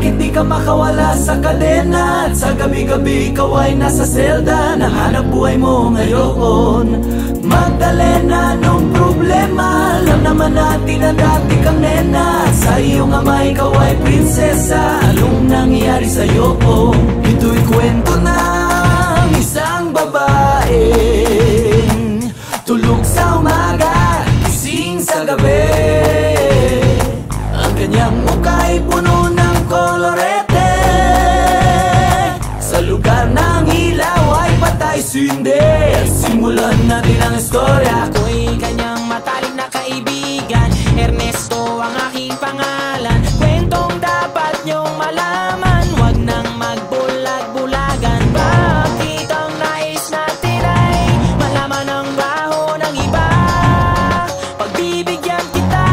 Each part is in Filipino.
bakit di ka makawala sa kadena? At sa gabi-gabi ikaw ay nasa selda. Nahanap buhay mo ngayon, Magdalena, anong problema? Alam naman natin na dati kang nena. Sa iyong ama ikaw ay prinsesa. Anong nangyari sa'yo? Ito'y kwento ng isang babaeng tulog sa umaga, gising sa gabi. Ang kanyang muka'y puno ng kolorete. Sa lugar ng ilaw ay patay sindi. Simulan natin ang istorya. Ako'y kanyang matalik na kaibigan, Ernesto ang aking pangalan. Kwentong dapat niyong malaman, wag nang magbulag-bulagan. Bakit ang nais natin ay malaman ang baho ng iba? Pagbibigyan kita,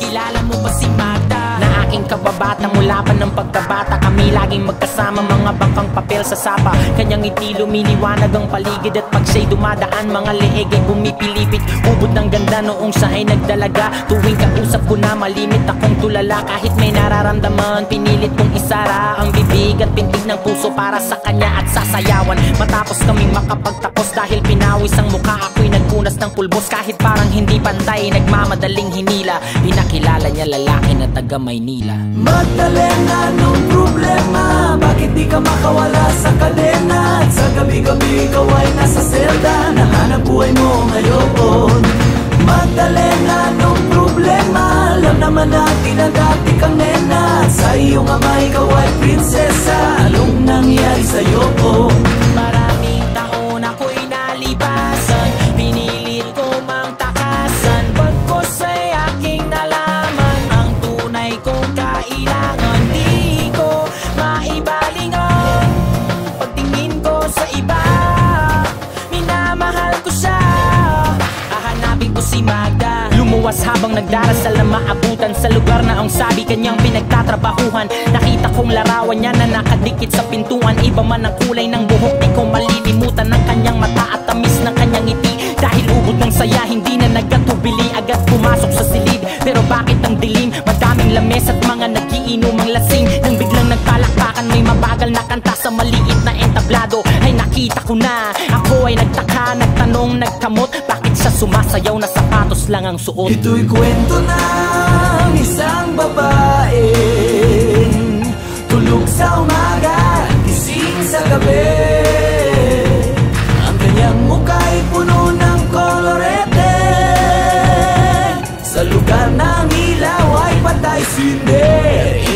kilala mo ba si Magda? Na aking kababata mula pa ng pagkabata. Kami laging magkasama, mga bangkang papel sa sapa. Kanyang ngiti lumiliwanag ang paligid. At pag siya'y dumadaan, mga leeg ay bumipilipit. Ubod ng ganda noong siya ay nagdalaga. Tuwing kausap ko na malimit akong tulala. Kahit may nararamdaman, pinilit kong isara ang bibig at pintig ng puso para sa kanya at sasayawan. Matapos kaming makapagtapos, dahil pinawis ang mukha, ako'y nagpunas ng pulbos. Kahit parang hindi pantay, nagmamadaling hinila. Pinakilala niya lalaki na taga Maynila. Magdalena, anong problema? Bakit di ka makawala sa kadena? At sa gabi-gabi ikaw ay nasa selda. Nahanap buhay mo ngayon, Magdalena, anong problema? Alam naman natin na dati kang nena. Sa iyong ama ikaw ay prinsesa. Anong nangyari sa'yo? Maraming taon ako'y nalipasan, pinilit ko mang takasan. Pagkos ay aking nalaman ang tunay kong kailangan. Di ko maibaling ang pagtingin ko sa iba. Minamahal ko siya, hahanapin ko si Magda. Lumuwas habang nagdarasal na maabutan sa lugar na ang sabi kanyang pinagtatrabahuhan. Nakita kong larawan niya na nakadikit sa pintuan. Iba man ang kulay ng buhok, di ko malilimutan ang kanyang mata at tamis ng kanyang ngiti. Dahil ubod ng saya, hindi na nagkatubili, agad pumasok sa silid. Pero bakit ang dilim? Madaming lames at mga nagiinomang lasing. Nang biglang nagpalakpakan, may mabagal na kanta sa maliit na entablado. Ay nakita ko na, ako ay nagtaka, nagtanong, nagkamot. Bakit siya sumasayaw na sapatos lang ang suot? Ito'y kwento ng isang babaeng tulog sa umaga, gising sa gabi. Ang kanyang muka'y puno ng kolorete. Sa lugar ng ilaw ay patay sindi.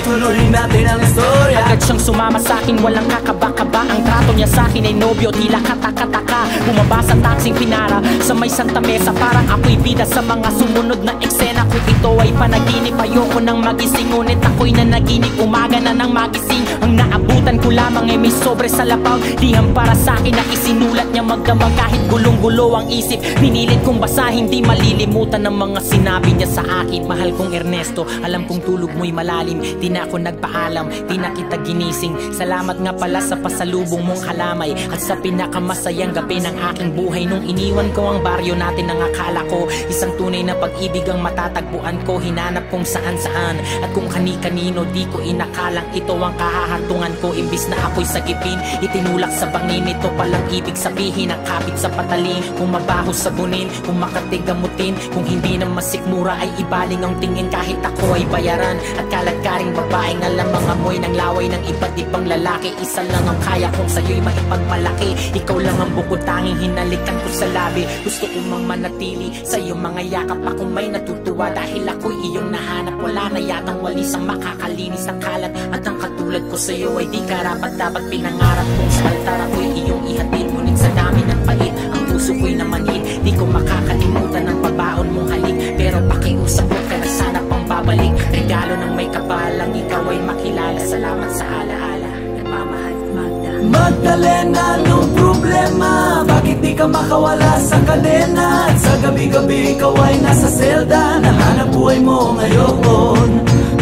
Ituloy natin ang istorya. Agad siyang sumama sa'kin, walang kakaba-kaba. Ang trato niya sa'kin ay nobyo, tila kataka-taka. Bumaba sa taksing pinara sa may Santa Mesa. Parang ako'y bida sa mga sumunod na eksena. Kung ito ay panaginip, ayoko nang magising. Ngunit ako'y nanaginip, umaga na nang magising. Ang naabutan ko lamang ay may sobre sa labaw. Liham para sa'kin na isinulat niya magdamag. Kahit gulong-gulo ang isip, pinilit kong basahin. Di malilimutan ng mga sinabi niya sa akin. Mahal kong Ernesto, alam kong tulog mo'y malalim. Di na ako nagpaalam, di na kita ginising. Salamat nga pala sa pasalubong mong kalamay at sa pinakamasayang gabi ng aking buhay. Nung iniwan ko ang baryo natin, ang akala ko isang tunay na pag-ibig ang matatagpuan ko. Hinanap kong saan-saan at kung kani-kanino, di ko inakalang ito ang kahahantungan ko. Imbis na ako'y sagipin, itinulak sa bangin. Ito palang ibig sabihin, ang kapit sa patalim. Kung mabaho sabunin, kung makatigamutin, kung hindi na masikmura ay ibaling ang tingin. Kahit ako ay bayaran at kaladkaring babaeng alam mga amoy ng laway ng iba't ibang lalaki. Isa lang ang kaya kong sa'yo'y maipagmalaki. Ikaw lang ang bukod tanging hinalikan ko sa labi. Gusto ko mang manatili sa iyong mga yakap. Ako may natutuwa dahil ako'y iyong nahanap. Wala na yatang walis ang makakalinis ng kalat. At ang katulad ko sa'yo ay di karapat dapat pinangarap kong sa altar ako'y iyong ihatid. Ngunit sa dami ng pait, ang puso ko'y namanhid. Di ko makakalimutan ang pabaon mong halik. Pero pakiusap mo ka na sana pang babalik. Regalo ng may kapalang ikaw ay makilala. Salamat sa alaala, nagmamahal Magda. Magdalena, anong problema? Bakit di ka makawala sa kadena? At sa gabi-gabi ikaw ay nasa selda. Nahanap buhay mo ngayon,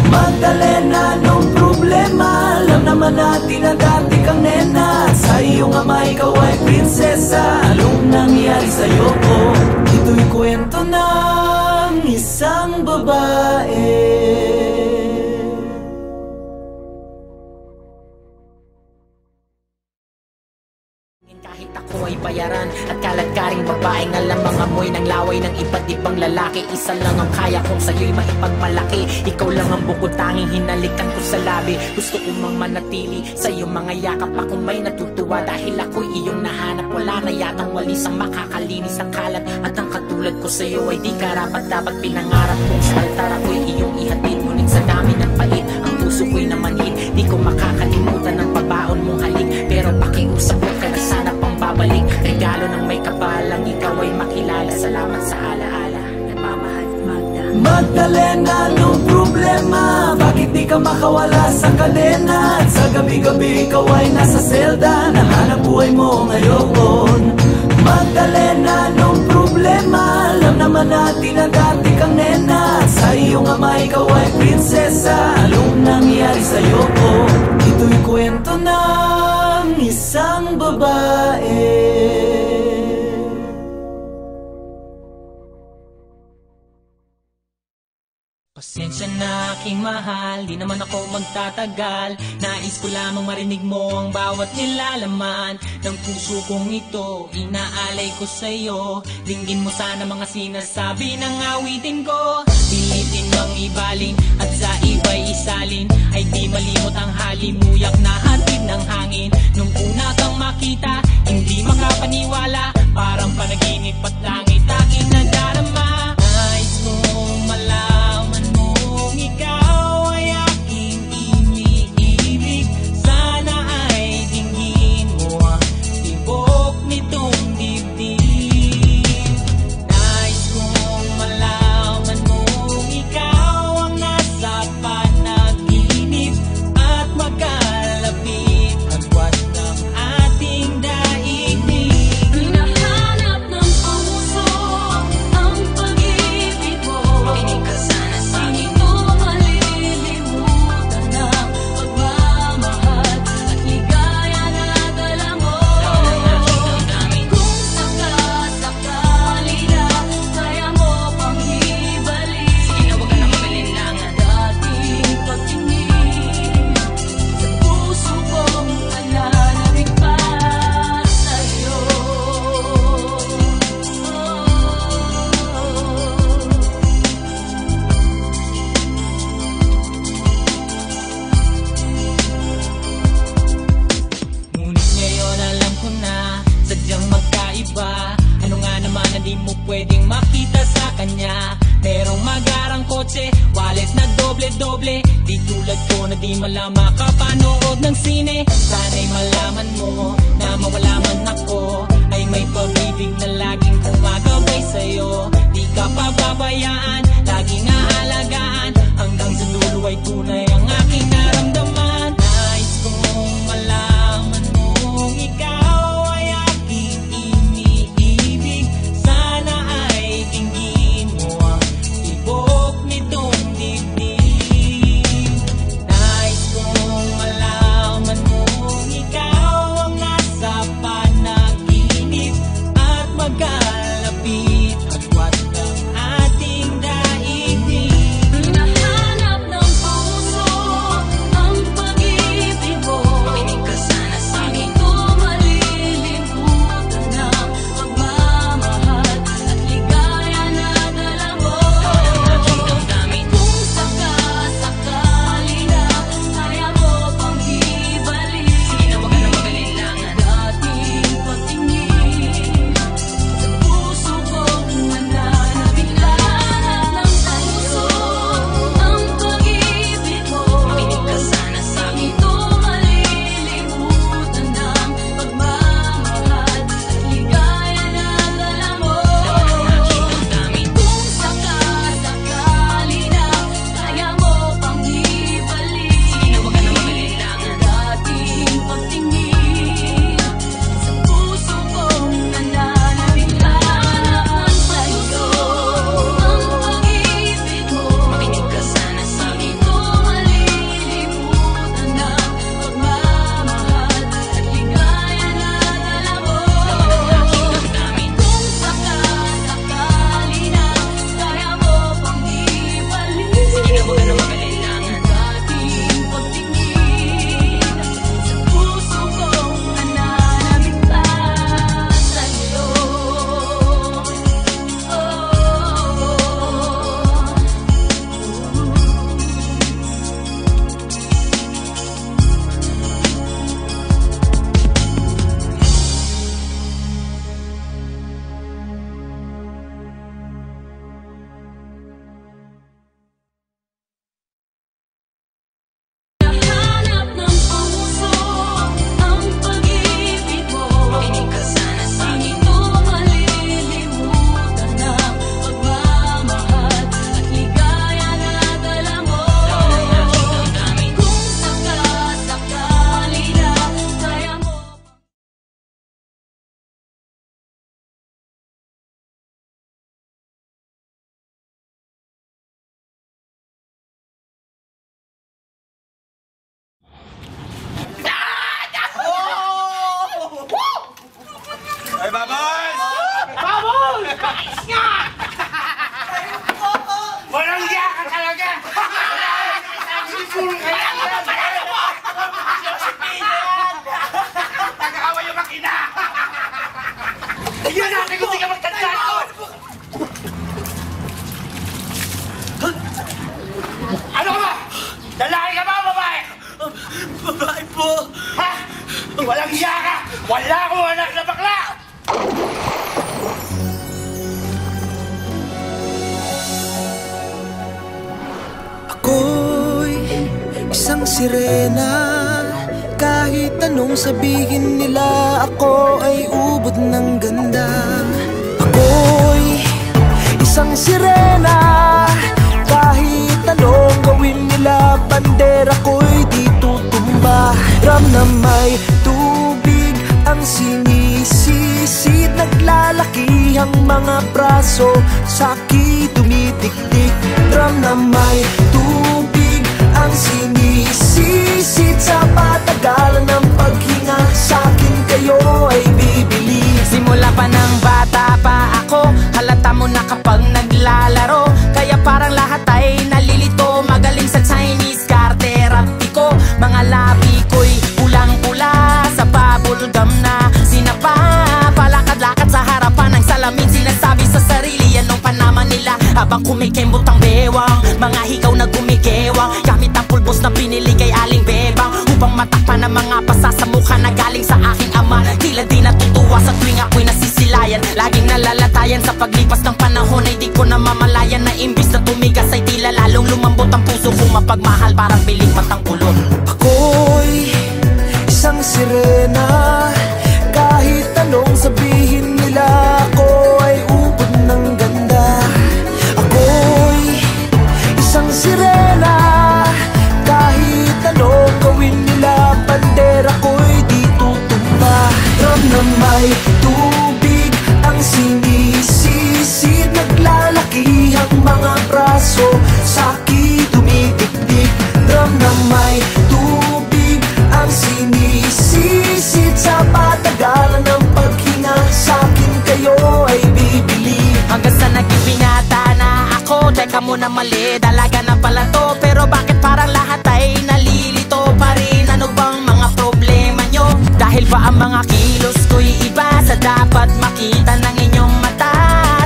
Magdalena, anong problema? Alam naman natin na dati kang nena. Sa iyong ama ikaw ay prinsesa. Anong nangyari sa'yo? Ito'y kwento ng isang babae kahit ako ay bayaran. At kalat ka rin babaeng alam ang amoy ng laway ng iba't ibang lalaki. Isa lang ang kaya kong sa'yo'y maipagmalaki. Ikaw lang ang bukod tanging hinalikan ko sa labi. Gusto ko mang manatili sa iyong mga yakap. Akong may natutuwa dahil ako'y iyong nahanap. Wala na yatang walis ang makakalinis ng kalat. At ang katulad ko sa'yo ay di karapat dapat pinangarap kong sa altar ako'y iyong ihatid. Ngunit sa dami ng pait ang puso ko'y namanhid. Di ko makakalimutan ang pabaon mong halik. Pero pakiusap ko ka na sana pang babalik. Regalo ng may kapalang ikaw ay makilala. Salamat sa alaala. Nagmamahal, Magda. Magdalena, anong problema? Bakit di ka makawala sa kadena? At sa gabi-gabi ikaw ay nasa selda. Nahanap buhay mo ngayon. Magdalena, anong problema? Alam naman natin na dati kang nena. At sa iyong ama ikaw ay prinsesa. Anong nangyari sa'yo? Ito'y kwento ng isang babae. Pasensya na aking mahal, di naman ako magtatagal. Nais ko lamang marinig mo ang bawat nilalaman ng puso kong ito, inaalay ko sa'yo. Dinggin mo sana mga sinasabi ng awitin ko. Pilitin mang ibalin at sa iba'y isalin, ay di malimot ang halimuyak na hatid ng hangin. Nung una kang makita, hindi makapaniwala, parang panaginip at langit aking nadarama. Nais kong malaman mong ikaw ay aking iniibig. Sana ay dinggin mo ang tibok nitong dibdib. Nais kong malaman mong ikaw ang nasa panaginip at magkalapit agwat ng ating daigdig. Hinahanap ng puso ang pag-ibig mo. Makinig ka sana sa akin. Di ko malilimutan ang pagmamahal at ligaya na dala mo. Kung sakasakali na kaya mo pang ibalik, sige na huwag ka na mag-alinlangan. Dating pagtingin sa puso kong nananabik pa sa'yo. Ngunit ngayon alam ko na sadyang magkaiba. Ano nga naman na di mo pwedeng makita sa kanya? Merong magarang kotse, wallet na doble-doble. Di tulad ko na di malam makapanood ng sine. Sana'y malaman mo na mawala man ako, ay may pag-ibig na laging gumagabay sa'yo. Di ka pababayaan, laging aalagaan, hanggang sa dulo ay tunay ang aking naramdaman. Nais kong malaman mong ikaw ay aking iniibig. Sana ay dinggin mo ang tibok nitong dibdib. Nais kong malaman mong ikaw ang Ay, Babos! Babos! Bakit nga? Walang hiya ka talaga! Nag-aaway yung makina! Tignan natin kung di ka magtandaan ko! Ano ka ba? Lalaki ka ba o babae? Babae po! Ha? Walang hiya ka! Wala akong anak na bakla! Ako'y isang sirena. Kahit anong sabihin nila, ako ay ubod ng ganda. Ako'y isang sirena. Kahit anong gawin nila, bandera ko'y di tutumba. Ram na may tubig ang sinisisid, naglalaki ang mga braso, sa'ki tumitiktik. Ram na may tubig ang sinisisid, sa patagalan ng paghinga, sa'kin kayo ay bibili. Simula pa ng bata pa ako, halata mo na kapag naglalaro. Kaya parang lahat ay nalilito, magaling sa Chinese karterapti ko. Mga labi ko'y pulang-pula, sa bubblegum na sinapa. Palakad-lakad sa harapan ng salamin, sinasabi sa sarili anong panama nila. Habang kumikembot ang bewang, mga hikaw na gumigewang, gamit ang pulbos na binili kay Aling Bebang, upang matakpan ang mga pasa sa mukha na galing sa aking ama. Tila di natutuwa sa tuwing ako'y nasisilayan, laging nalalatayan sa paglipas ng panahon. Ay di ko namamalayan na imbis na tumigas ay tila lalong lumambot ang puso ko, mapagmahal parang piling matang kulot. Ako'y isang sirena. Kahit anong sabihin nila, ako ay ubod ng ganda. Ako'y isang sirena. Kahit anong gawin nila, bandera ko'y di tutumba. Ram na may tubig ang sinisisid, naglalaki ang mga braso, sa'ki tumitiktik. Ram na may tubig ang sinisisid, sa patagalan ng paghinga, sa'kin kayo ay bibili. Hanggang sa naging binata na ako, teka muna mali, dalaga na pala to. Pero bakit parang lahat ay nalilito pa rin? Ano bang mga problema nyo? Dahil ba ang mga kilos ko'y iba sa dapat makita ng inyong mata?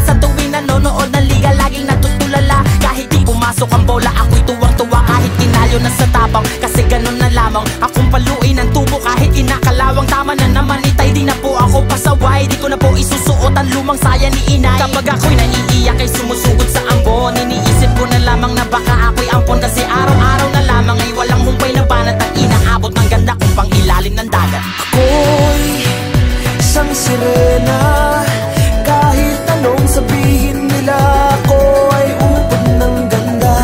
Sa tuwing nanonood ng liga, laging natutulala. Kahit di pumasok ang bola, ako'y tuwang-tuwa. Kahit tinalo na sa tapang, kasi ganun na lamang. Akong paluin ang tubo kahit inakalawang. Tama na naman itay, di na po ako pasaway. Di ko na po isusuot ang lumang saya ni inay. Kapag ako'y naiiyak ay sumusugod sa ambon, iniisip ko na lamang na baka ako'y ampon. Kasi araw-araw na lamang ay walang humpay na banat ang inaabot ng ganda kung pang ilalim ng dagat. Ako'y isang sirena. Kahit anong sabihin nila, ako ay ubod ng ganda.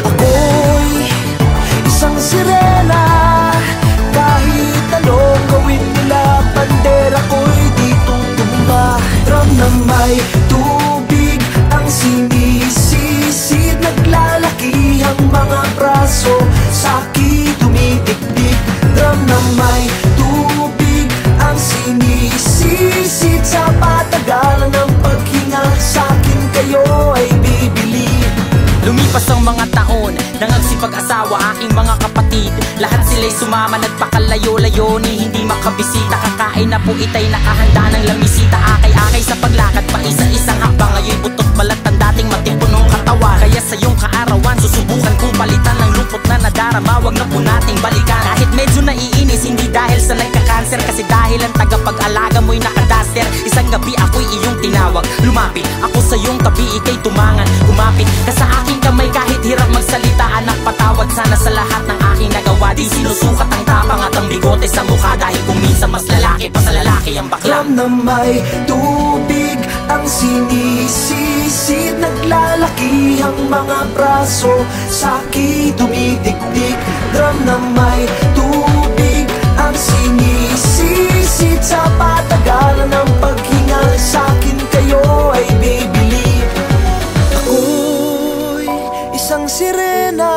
Ako'y isang sirena. Kahit anong gawin nila, bandera ko'y di tutumba. Ram na may tubig ang sinisisid, naglalaki ang mga braso, sa'ki tumitiktik. Ram na may tubig ang sinisisid, sa patagalan ng paghinga, sa'kin kayo ay bibili. Lumipas ang mga taon, nangagsipag-asawa aking mga kapatid. Lahat sila'y sumama, nagpakalayo-layo ni hindi makabisita. Kakain na po itay nakahanda ng lamisita. Akay-akay sa paglakad, pa isa-isang hakbang. Ngayon butot balat ang dating matipunong katawan. Kaya sa iyong kaarawan, susubukan kong palitan ng lungkot na nadarama. Wag na po nating balikan. Kahit medyo naiinis, hindi dahil sa nagka-cancer, kasi dahil ang tagapag-alaga mo'y nakadaster. Isang gabi ako'y iyong tinawag, lumapit ako sa iyong tabi, ika'y tumangan. Kumapit ka sa aking kamay kahit hirap magsalita. Anak, patawad sana sa lahat ng aking nagawa. Di sinusukat ang tapang at ang bigote sa mukha, dahil kung minsan mas lalaki pa sa lalaki ang bakla. Ram na may tubig ang sinisisid, naglalaki ang mga braso, sa'ki tumitiktik. Ram na may tubig ang sinisisid, sa patagalan ng paghinga, sa'kin kayo ay bibili. Ako'y isang sirena.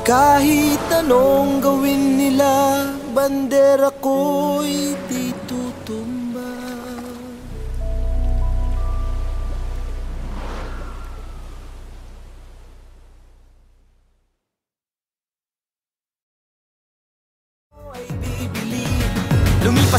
Kahit anong gawin nila, bandera ko'y di tutumba.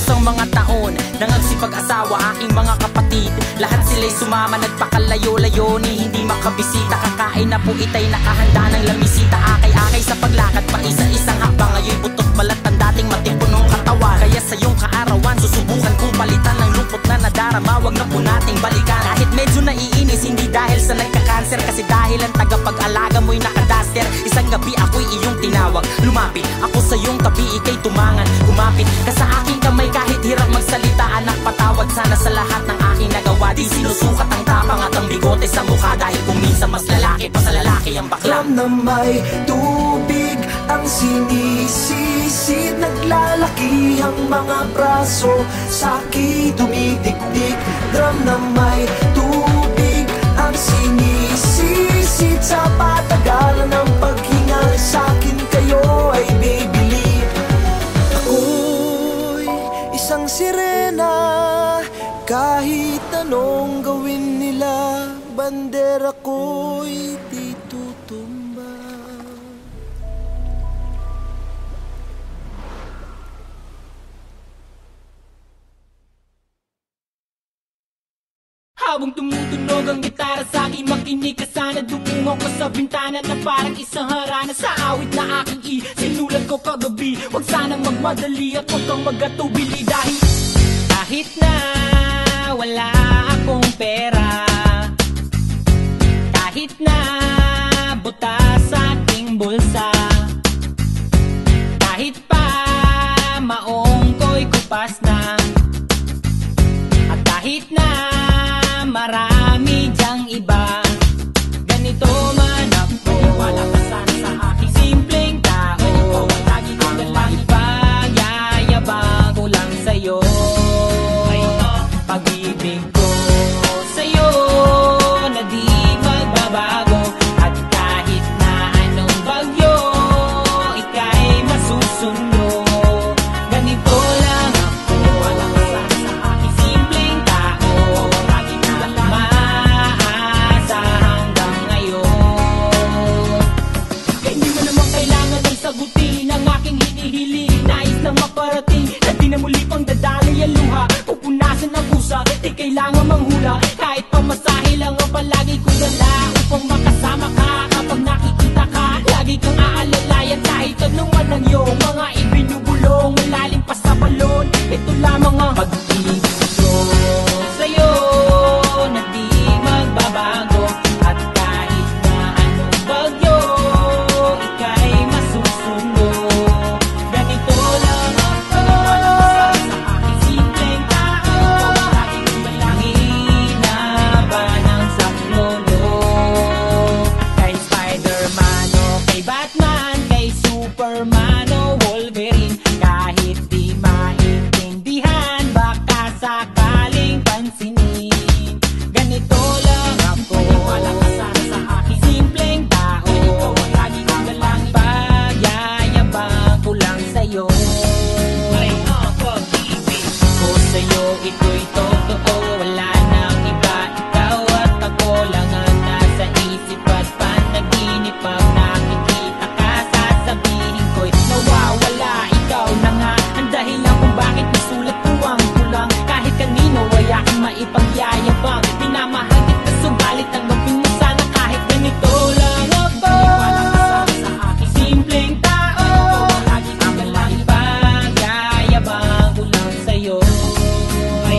ang mga taon nang nagsipag-asawa aking mga kapatid. Lahat sila'y sumama, nagpakalayo-layo ni hindi makabisita. Kakain na po itay nakahanda ng lamisita. Akay-akay sa paglakad pa isa-isang hakbang. Ngayon putot balat ang dating matipunong katawan. Kaya sa iyong kaarawan susubukan kong palitan ng lungkot na nadarama. Wag na po nating balikan. Kahit medyo naiinis, hindi dahil sa nagka-cancer, kasi dahil ang tagapag-alaga mo'y nakadaster. Isang gabi ako'y iyong tinawag, lumapit ako sa iyong tabi, ika'y tumangan. Kumapit ka sa aking kamay kahit hirap magsalita. Anak, patawad sana sa lahat ng aking nagawa. Di sinusukat ang tapang at ang bigote sa mukha, dahil kung minsan mas lalaki pa sa lalaki ang bakla. Drum na may tubig ang sinisisid, naglalaki ang mga braso, sa'ki dumidikdik. Drum na may tubig ang sinisisid, sa patagalan ng paghinga sa'kin kayo ay bibili. Ako'y isang sirena, kahit anong gawin nila, bandera ko'y di tutumba. Habang tumutunog ang gitara sa'kin, makinig ka sana. Dumungo ko sa bintana na parang isang harana. Sa awit na aking sinulat ko kagabi, huwag sanang magmadali at huwag kang magatubili. Dahil kahit na wala akong pera, kahit na buta sa aking bulsa, kahit pa maong ko'y kupas na, at kahit na marami dyang iba, ganito man ako. Wala ka sana sa aking simpleng tao. Ikaw ang lagi kong lalaki, pagyayabang ko lang sa'yo. Pag-ibig ko sa'yo na di magbabago, at kahit na anong bagyo, ika'y masusundo. Ganito lang ako. Wala ka sana sa aking simpleng tao. Lagi kong maasa hanggang ngayon. Kaya hindi mo naman kailangan ng sagutin ang aking hinihiling. Nais na maparating na di na muli pang dadali ang luha, pupunasan ang pusa, di kailangan manghula. Kahit pamasahe lang ang palagi kong dala, upang makasama ka kapag nakikita ka. Lagi kang aalalayan kahit anuman ang iyong mga ibinubulong. Malalim pa sa balon, ito lamang ang pag-ibig ko sa'yo na di magbabago, at kahit na anong bagyo, ika'y masusundo. Ganito lang ako. Sa aking simpleng tao, lagi kong balangin na ba ng saklolo. Kay Spider-Man o kay Batman, kay Superman o Wolverine, kahit di maintindihan, baka sakaling pansinin. Ganito lang ako. Wala ka sana sa aking simpleng tao. Ikaw ang lagi kong lalangin, pagyayabang ko lang sa'yo. Ay, pag-ibig ko sa'yo, ito'y totoo. Wala nang iba, ikaw at ako lang ang nasa isip at panaginip. Pag nakikita ka, sasabihin ko'y nawawala. Ikaw na nga ang dahilan kung bakit nasulat ko ang kulang. Kahit kanino ay aking maipagyayabang, minamahal kita subalit tanggapin mo sana kahit ganito lang ako. Wala ka sana sa aking simpleng tao. Lagi kang lalaki, pagyayabang ko lang sa'yo. Ay,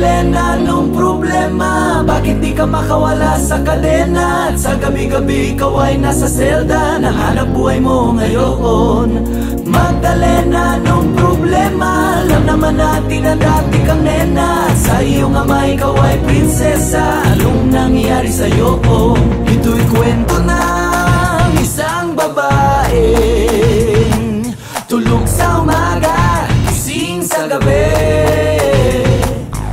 Magdalena, anong problema? Bakit di ka makawala sa kadena? At sa gabi-gabi ikaw ay nasa selda, nahanap buhay mo ngayon. Magdalena, anong problema? Alam naman natin na dati kang nena, at sa iyong ama ikaw ay prinsesa. Anong nangyari sa'yo? Ito'y kwento ng isang babaeng tulog sa umaga, gising sa gabi.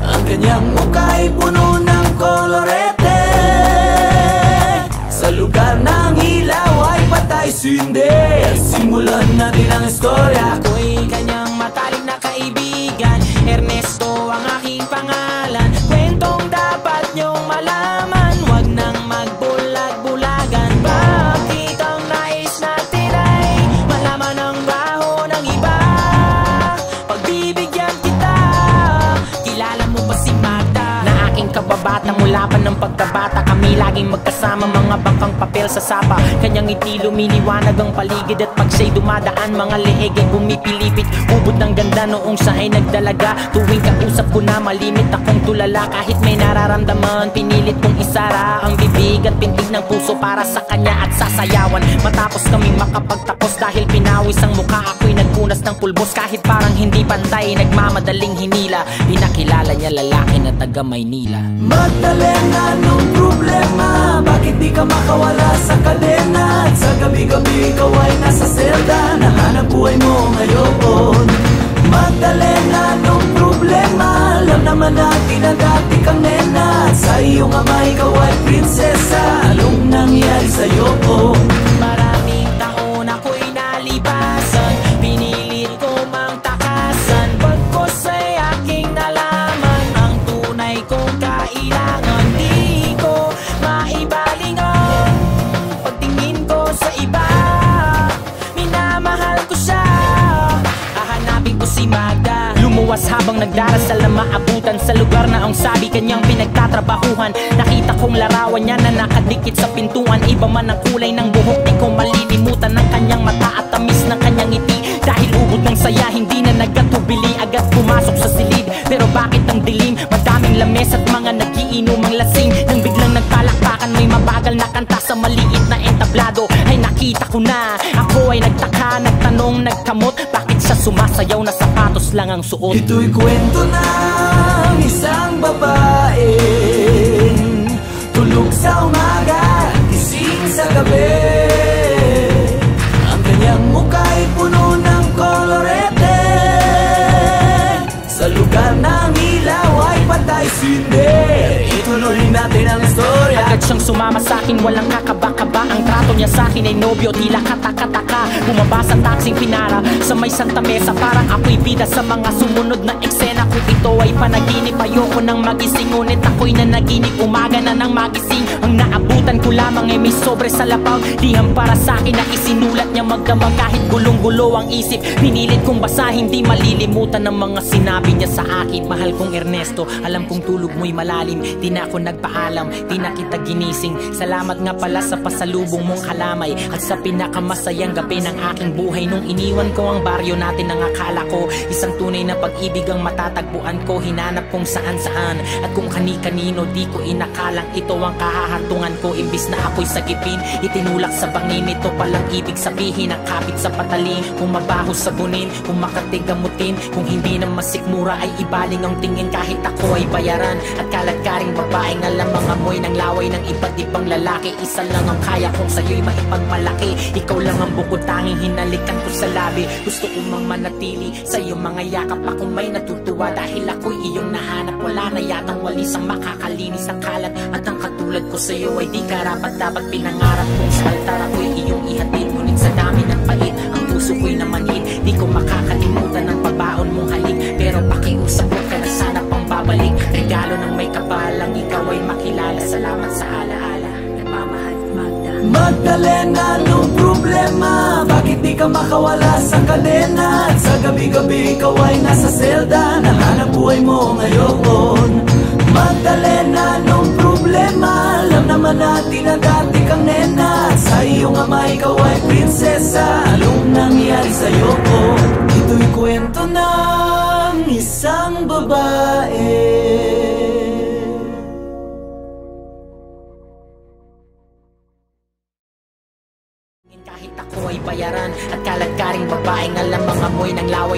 Ang kanyang mukha ay puno ng kolorete. Sa lugar ng ilaw ay patay sindi. Simulan natin ang istorya. Ako'y kanyang matalik na kaibigan, Ernesto ang aking pangalan. Kwentong dapat niyong malaman, wag nang magbulag-bulagan. Bakit ang nais natin ay malaman ang baho ng iba? Pagbibigyan kita, kilala mo ba si Magda? Na aking kababata mula pa ng pagkabata, kami laging magkasama, mga bangkang papel sa sapa. Kanyang ngiti lumiliwanag ang paligid, at pag siya'y dumadaan, mga leeg ay bumipilipit. Ubod ng ganda noong siya ay nagdalaga. Tuwing kausap ko na malimit akong tulala, kahit may nararamdaman pinilit kong isara ang bibig at pintig ng puso para sa kanya at sasayawan. Matapos kaming makapagtapos, dahil pinawis ang mukha, ako'y nagpunas ng pulbos. Kahit parang hindi pantay, nagmamadaling hinila, pinakilala niya lalaki na taga Maynila. Magdalena, anong problema? Bakit di ka makawala sa kadena? At sa gabi-gabi ikaw ay nasa selda, nahanap buhay mo ngayon. Magdalena, anong problema? Alam naman natin na dati kang nena, at sa iyong ama ikaw ay prinsesa. Anong nangyari sa'yo? Maraming taon ako'y nalipasan, pinilit ko mang takasan. Pagkos ay aking nalaman ang tunay kong kailangan. Di ko maibalingan pagtingin ko sa iba, minamahal ko siya. Hahanapin ko si Magda, lumuwas habang nagdarasal na maabutan sa lugar na ang sabi kanyang pinagtatrabahuhan. Nakita kong larawan niya na nakadikit sa pintuan. Iba man ang kulay ng buhok, di ko malilimutan ang kanyang mata at tamis ng kanyang ngiti. Dahil ubod ng saya, hindi na nagkatubili, agad pumasok sa silid. Pero bakit ang dilim? Madaming lames at mga nagiinomang lasing. Nang biglang nagpalakpakan, may mabagal na kanta sa maliit na entablado. Ay nakita ko na, ako ay nagtaka, nagtanong, nagkamot, bakit siya sumasayaw na sapatos lang ang suot? Ito'y kwento ng isang babaeng tulog sa umaga, gising sa gabi. Ang kanyang mukha ay puno ng kolorete. Sa lugar ng ilaw ay patay sindi. Ituloy natin ang istorya. Agad siyang sumama sa'kin, walang kakaba-kaba. Ang trato niya sa'kin ay nobyo, tila kataka-taka. Bumaba sa taksing pinara sa may Santa Mesa, parang ako'y bida sa mga sumunod na eksena. Kung ito ay panaginip, ayoko nang magising, ngunit ako'y nanaginip, umaga na nang magising. Ang naabutan ko lamang ay may sobre sa lapaw, liham para sa'kin na isinulat niya magdamag. Kahit gulong-gulo ang isip, pinilit kong basahin, di malilimutan ng mga sinabi niya sa akin. Mahal kong Ernesto, alam kong tulog mo'y malalim, di na ako nagpaalam, di na kita ginising. Salamat nga pala sa pasalubong mong kalamay, at sa pinakamasayang gabi ng aking buhay. Nung iniwan ko ang baryo natin, ang akala ko isang tunay na pag-ibig ang matatagpuan ko. Hinanap kung saan-saan at kung kani-kanino, di ko inakalang ito ang kahahantungan ko. Imbis na ako'y sagipin, itinulak sa bangin. Ito palang ibig sabihin, ang kapit sa patalim. Kung mabaho sabunin, kung makatigamutin, kung hindi na masikmura ay ibaling ang tingin. Kahit ako ay bayaran at kaladkaring babaeng alam ang amoy ng laway ng iba't ibang lalaki. Isa lang ang kaya kong sa'yo'y maipagmalaki. Ikaw lang ang bukod tanging hinalikan ko sa labi. Gusto ko mang manatili sa iyong mga yakap, akong may natutuwa dahil ako'y iyong nahanap. Wala na yatang walis ang makakalinis ang kalat, at ang katulad ko sa'yo ay di karapat-dapat pinangarap kong sa altar ako'y iyong ihatid. Ngunit sa dami ng pait, ang puso ko'y namanhid. Di ko makakalimutan ang pabaon mong halik, pero pakiusap ko ka na sana pang babalik. Regalo ng may kapalang ikaw ay makilala. Salamat sa alaala, nagmamahal Magda. Magdalena, anong problema? Bakit di ka makawala sa kadena? At sa gabi-gabi ikaw ay nasa selda, nahanap buhay mo ngayon. Magdalena, anong problema? Alam naman natin na dati kang nena, at sa iyong ama ikaw ay prinsesa. Anong nangyari sa'yo? Ito'y kwento ng isang babae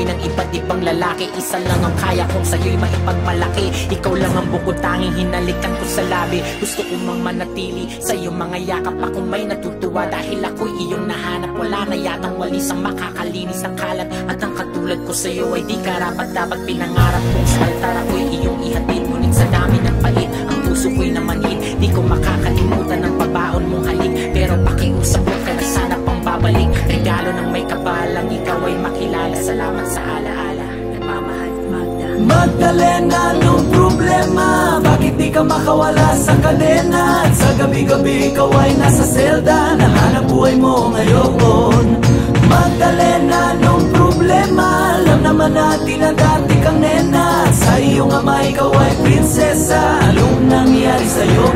buhay ng iba't ibang lalaki. Isa lang ang kaya kong sa'yo'y maipagmalaki. Ikaw lang ang bukod tanging hinalikan ko sa labi. Gusto ko mang manatili sa iyong mga yakap. Akong may natutuwa dahil ako'y iyong nahanap. Wala na yatang walis ang makakalinis ng kalat. At ang katulad ko sa'yo ay di karapat dapat pinangarap kong sa altar ako'y iyong ihatid. Ngunit sa dami ng pait, ang puso ko'y namanhid. Di ko makakalimutan ang pabaon mong halik. Pero pakiusap ko ka na sana pang babalik. Regalo ng may kapalang ikaw ay makilala. Salamat sa alaala, nagmamahal Magda. Magdalena, anong problema? Bakit di ka makawala sa kadena? At sa gabi-gabi ikaw ay nasa selda. Nahanap buhay mo ngayon. Magdalena, anong problema? Alam naman natin na dati kang nena. At sa iyong ama ikaw ay prinsesa. Anong nangyari sa'yo?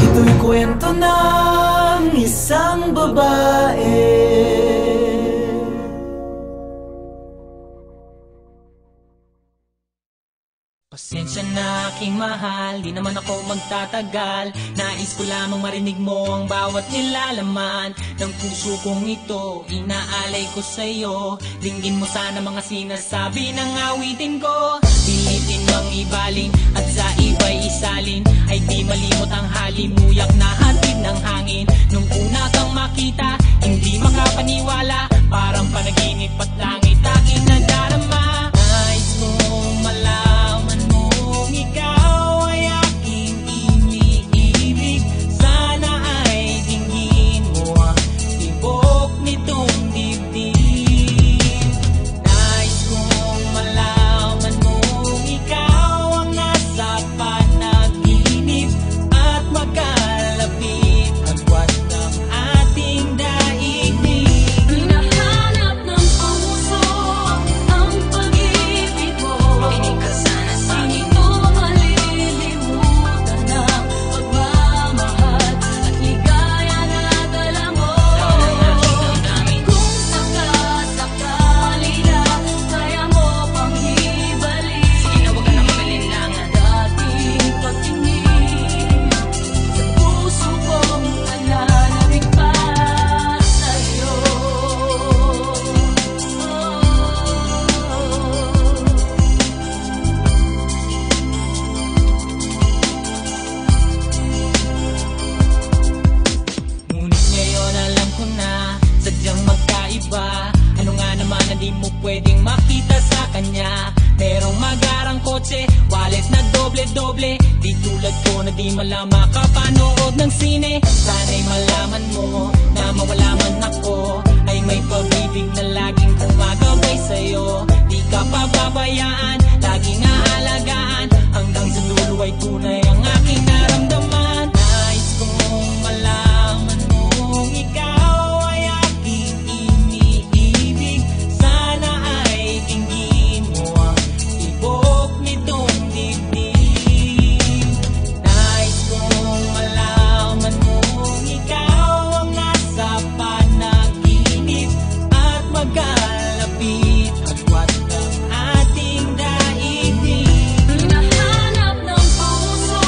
Ito'y kwento ng isang babae. Pasensya na aking mahal, di naman ako magtatagal. Nais ko lamang marinig mo ang bawat nilalaman ng puso kong ito, inaalay ko sa'yo. Dinggin mo sana mga sinasabi ng awitin ko. Pilitin mang ibaling at sa iba'y isalin. Ay di malimot ang halimuyak na hatid ng hangin. Nung una kang makita, hindi makapaniwala. Parang panaginip at langit aking nadarama. Nais kong malaman mong ikaw ay aking iniibig. Sana ay dinggin mo ang tibok nitong dibdib. Nais kong malaman mong ikaw ang nasa panaginip at magkalapit agwat ng ating daigdig. Hinahanap ng puso ang pag-ibig mo. Makinig ka sana sa akin. Hindi ko malilimutan ang pagmamahal at ligaya na dala mo. Kung sakasakali na kaya mo pang ibalik, sige na huwag ka na mag-alinlangan. Dating pagtingin sa puso kong nananabik pa sa'yo. Ngunit ngayon alam ko na sadyang magkaiba. Ano nga naman na di mo pwedeng makita sa kanya? Merong magarang kotse, wallet na doble-doble. Di tulad ko na di malama kapanood ng sine. Sana'y malaman mo na mawala man ako, ay may pag-ibig na laging gumagabay sa'yo. Di ka pababayaan, laging aalagaan, hanggang sa dulo ay tunay ang aking naramdaman. Nais kong malaman mong ikaw ay aking iniibig. Sana ay dinggin mo ang tibok nitong dibdib. Nais kong malaman mong ikaw ang nasa panaginip at magkalapit agwat ng ating daigdig. Hinahanap ng puso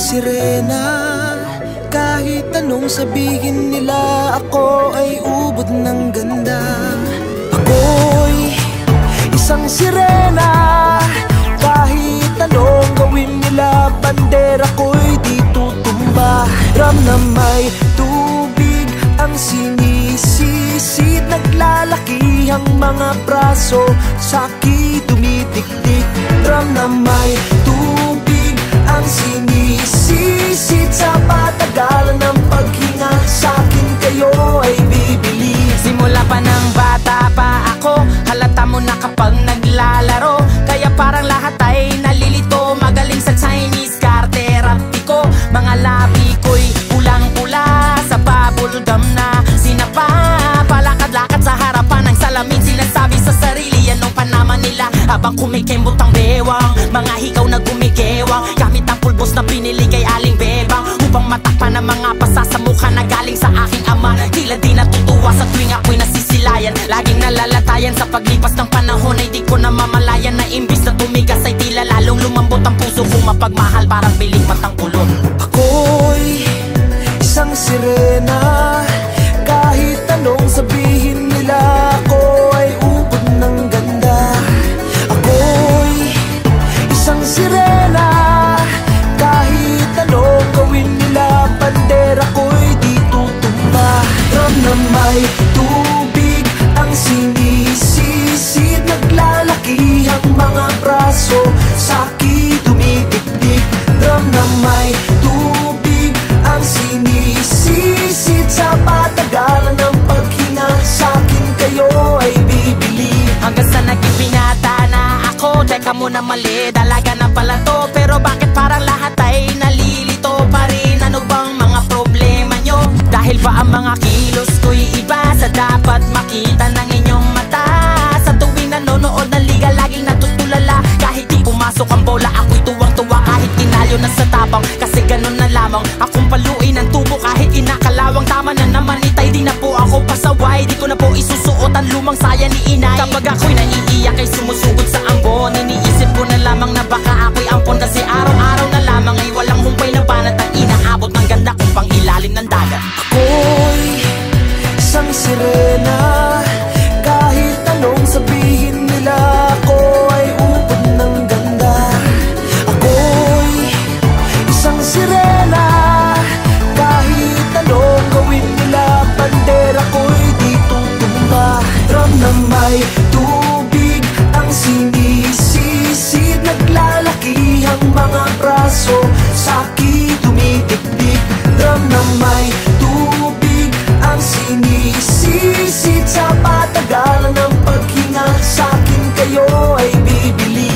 sirena. Kahit anong sabihin nila, ako ay ubod ng ganda. Ako'y isang sirena. Kahit anong gawin nila, bandera ko'y di tutumba. Ram na may tubig ang sinisisid, naglalaki ang mga braso, sa'ki tumitiktik. Ram na may tubig ang sinisisid, sa patagalan ng paghinga, sa'kin kayo ay bibili. Simula pa ng bata pa ako, halata mo na kapag naglalaro. Kaya parang lahat ay nalilito, magaling sa Chinese karterapti ko. Mga labi ko'y pulang-pula, sa bubblegum na sinapa. Palakad-lakad sa harapan ng salamin, sinasabi sa sarili anong panaman nila. Habang kumikembot ang bewang, mga hikaw na gumigewang, gamit ang pulbos na binili kay Aling Bebang, upang matakpan ang mga pasa sa mukha na galing sa aking ama. Tila di natutuwa sa tuwing ako'y nasisilayan, laging nalalatayan sa paglipas ng panahon. Ay di ko na mamalayan na imbis na tumigas ay tila lalong lumambot ang puso kong mapagmahal, parang piling matang kulot. Ako'y isang sirena. Kahit anong sabihin nila, ako ay ubod ng ganda. Ako'y isang sirena. Kahit anong gawin nila, bandera ko'y di tutumba. Ram na may tubig ang sinisisid, naglalaki ang mga braso, sa'ki tumitiktik. Ram na may tubig ang sinisisid, sa patagalan ng paghinga, sa'kin kayo ay bibili. Hanggang sa naging binata na ako, teka muna mali, dalaga na pala to. Pero bakit parang lahat ay nalilito pa rin? Ano bang mga problema nyo? Dahil ba ang mga kilos ko'y iba sa dapat makita ng inyong mata? Sa tuwing nanonood ng liga, laging natutulala. Kahit di pumasok ang bola, ako'y tuwang-tuwa. Kahit tinalo na sa tabang, kasi ganun na lamang. Akong paluin ang tubo kahit inakalawang. Tama na naman itay, di na po ako pasaway. Di ko na po isusuot ang lumang saya ni inay. Kapag ako'y naiiyak ay sumusugod sa ambon, iniisip ko na lamang na baka ako'y ampon. Kasi araw-araw na lamang ay walang humpay na banat ang inaabot ng ganda kong pang ilalim ng dagat. Ako'y isang sirena. Kahit anong sabihin nila, ako ay ubod ng ganda. Ako'y isang sirena. Kahit anong gawin nila, bandera ko'y di tutumba. Ram na may tubig ang sinisisid, naglalaki ang mga braso, sa'ki tumitiktik. Ram na may tubig ang sinisisid, sa patagalan ng paghinga, sa'kin kayo ay bibili.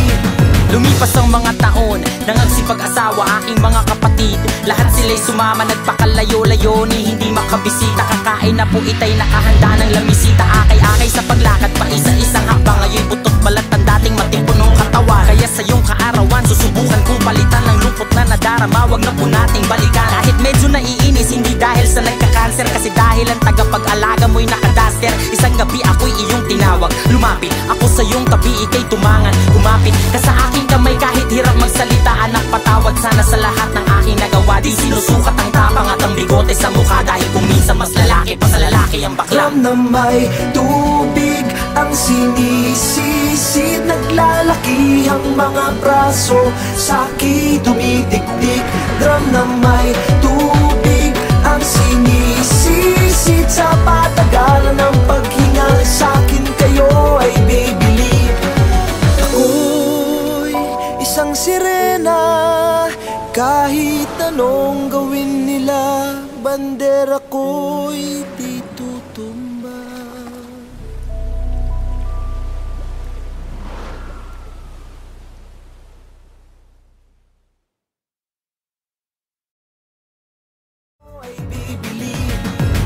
Lumipas ang mga taon, nangagsipag-asawa aking mga kapatid. Lahat sila'y sumama, nagpakalayo-layo ni hindi makabisita. Kakain na po itay nakahanda ng lamisita. Akay-akay sa paglakad pa isa-isang hakbang. Ngayon'y putot balat ang dating matipunong katawan. Kaya sa iyong kaarawan, susubukan kong palitan ng lungkot na nadarama. Wag na po nating balikan. Kahit medyo naiinis, hindi dahil sa nagka-cancer, kasi dahil ang tagapag-alaga mo'y nakadaster. Isang gabi ako'y iyong tinawag, lumapit ako sa iyong tabi, ika'y tumangan. Kumapit ka sa aking kamay kahit hirap magsalita. Anak, patawad sana sa lahat ng aking nagawa. Di sinusukat ang tapang at ang bigote sa mukha, dahil kung minsan mas lalaki pa sa lalaki ang bakla. Ram na may tubig ang sinisisid, naglalaki ang mga braso, sa'ki tumitiktik. Ram na may tubig ang sinisisid, sa patagalan ng paghinga, sa'kin kayo ay bibili. Ako'y isang sirena. Kahit anong gawin nila, bandera ko'y di tutumba.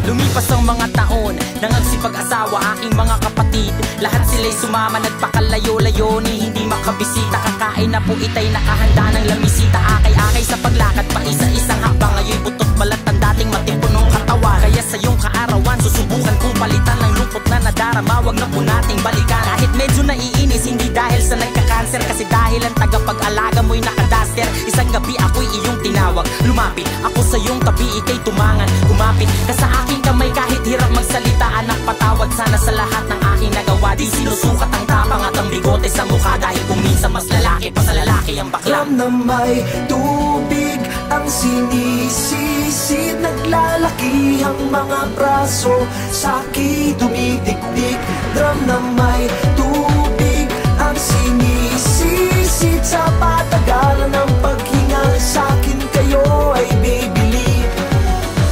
Lumipas ang mga taon, nangagsipag-asawa aking mga kapatid. Lahat sila'y sumama, nagpakalayo-layo ni hindi makabisita. Kakain na po itay nakahanda ng lamisita. Akay-akay sa paglakad pa isa-isang hakbang. Ngayon'y putot balat ang dating matipunong katawan. Kaya sa iyong kaarawan, susubukan kong palitan ng lungkot na nadarama. Wag na po nating balikan. Kahit medyo naiinis, hindi dahil sa nagkakaroon cancer. Kasi dahil ang tagapag-alaga mo'y nakadaster. Isang gabi ako'y iyong tinawag, lumapit ako sa iyong tabi, ika'y tumangan. Kumapit ka sa aking kamay kahit hirap magsalita. Anak, patawad sana sa lahat ng aking nagawa. Di sinusukat ang tapang at ang bigote sa mukha. Dahil kung minsan mas lalaki pa sa lalaki ang bakla. Drum na may tubig ang sinisisid, naglalaki ang mga braso, sa'ki dumidikdik. Drum na may tubig ang sinisisid, sa patagalan ng paghinga, sa'kin kayo ay bibili.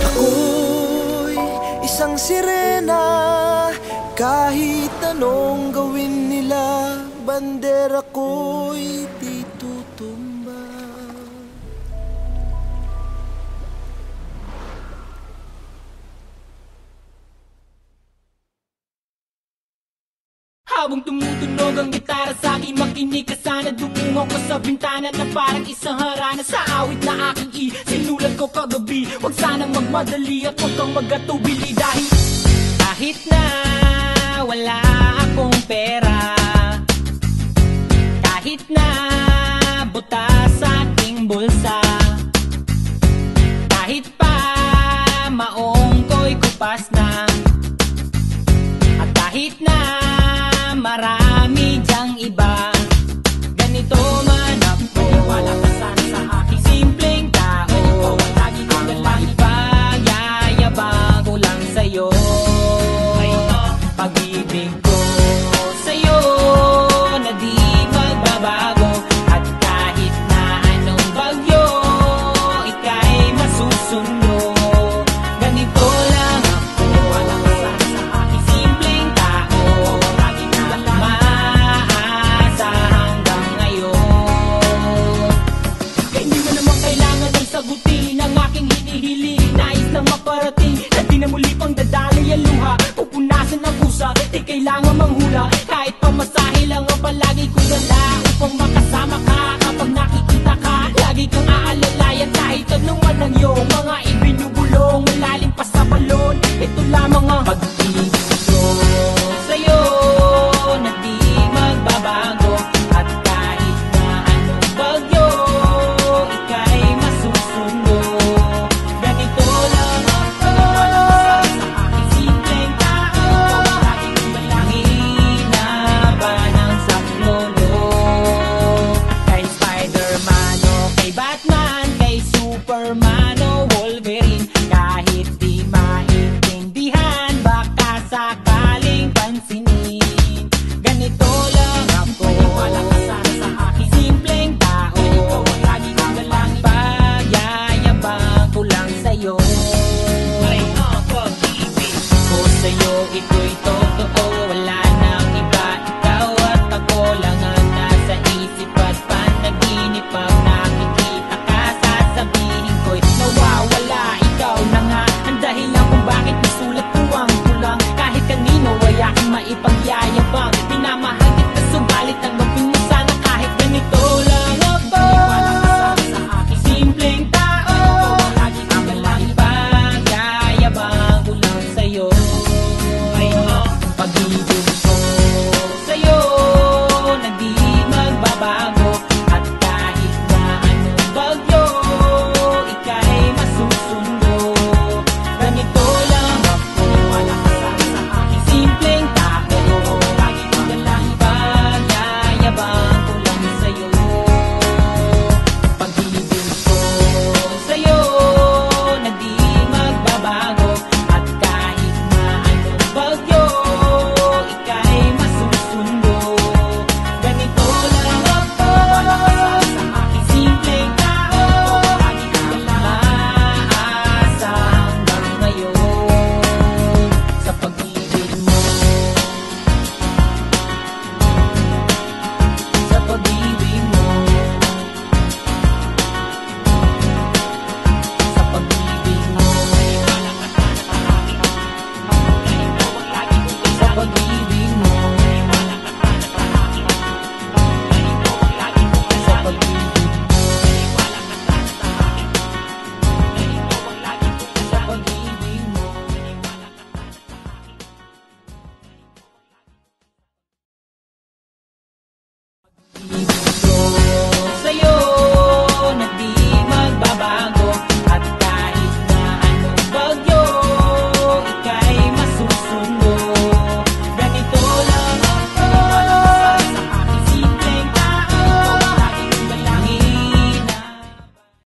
Ako'y isang sirena, kahit anong gawin nila, bandera ko'y di tutumba. Habang tumutunog ang gitara sa'kin, makinig ka sana. Dumungo ko sa bintana na parang isang harana. Sa awit na aking sinulat ko kagabi, huwag sanang magmadali at huwag kang magatubili. Dahil kahit na wala akong pera, kahit na butas sa aking bulsa, kahit pa maong ko'y kupas na, at kahit na marami dyang iba, ganito man ako, wala ka sana sa aking simpleng tao. Ikaw ang lagi kong dalangin, pagyayabang ko lang sa'yo. Pag-ibig ko sa'yo na di magbabago, at kahit na anong bagyo, ika'y masusundo. Ganito lang ako, wala ka sana sa aking simpleng tao. Lagi ko lang maasa hanggang ngayon. Kaya hindi mo naman kailangan ay sagutin ang aking hinihiling. Nais lang maparating na di na muli pang dadali ang luha, pupunasan ang pusa, di kailangan manghula. Kahit pamasahe lang ang palagi kong dala upang